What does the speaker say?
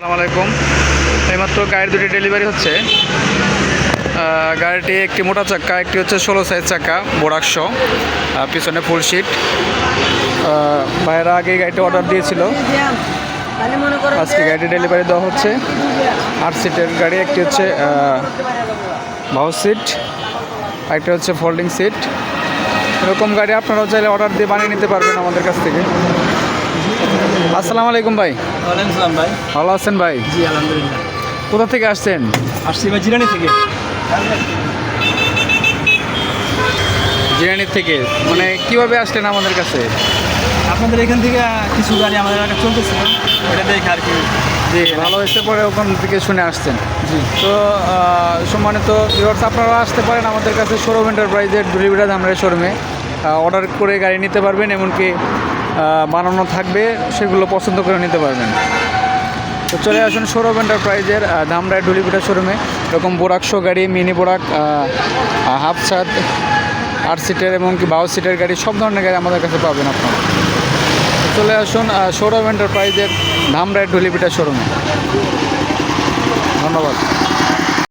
আসসালামু আলাইকুম। এইমাত্র গাড়ির দুটি ডেলিভারি হচ্ছে। গাড়িটি একটি মোটা চাক্কা, একটি হচ্ছে 16 সাইজ চাক্কা বোরাকশো, পিছনে ফুল সিট। ভাইয়েরা আগে গাড়িটি অর্ডার দিয়েছিল, আজকে গাড়িটি ডেলিভারি দেওয়া হচ্ছে। 8 সিটের গাড়ি, একটি হচ্ছে ভাউস সিট, একটা হচ্ছে ফোল্ডিং সিট। এরকম গাড়ি আপনারাও চাইলে অর্ডার দিয়ে বানিয়ে নিতে পারবেন আমাদের কাছ থেকে। আসসালামু আলাইকুম ভাই। ওয়ালাইকুম সালাম ভাই। ভালো আছেন ভাই? জি আলহামদুলিল্লাহ। কোথা থেকে আসছেন? আসছি ভাই জিরানি থেকে। জিরানি থেকে, মানে কিভাবে আসলেন আমাদের কাছে? আপনাদের এখান থেকে কিছু গাড়ি আমাদের এলাকা চলতেছিল, ওটা দেখে আর কি। জি, ভালো হয়েছে, পরে ওখান থেকে শুনে আসছেন। জি। তো সম্মানিত ভিউয়ার্স, আপনারা আসতে পারেন আমাদের কাছে সৌরভ এন্টারপ্রাইজের ডুলিবিড়া ধামরাই শোরুমে। অর্ডার করে গাড়ি নিতে পারবেন, এমনকি বানানো থাকবে, সেগুলো পছন্দ করে নিতে পারবেন। তো চলে আসুন সৌরভ এন্টারপ্রাইজের ধামরাই ডুলিবিড়া শোরুমে। এরকম বোরাকশো গাড়ি, মিনি বোরাক, হাফ ছাদ, 8 সিটের এবং কি 12 সিটের গাড়ি, সব ধরনের গাড়ি আমাদের কাছে পাবেন আপনারা। চলে আসুন সৌরভ এন্টারপ্রাইজের ধামরাই ডুলিবিড়া শোরুমে। ধন্যবাদ।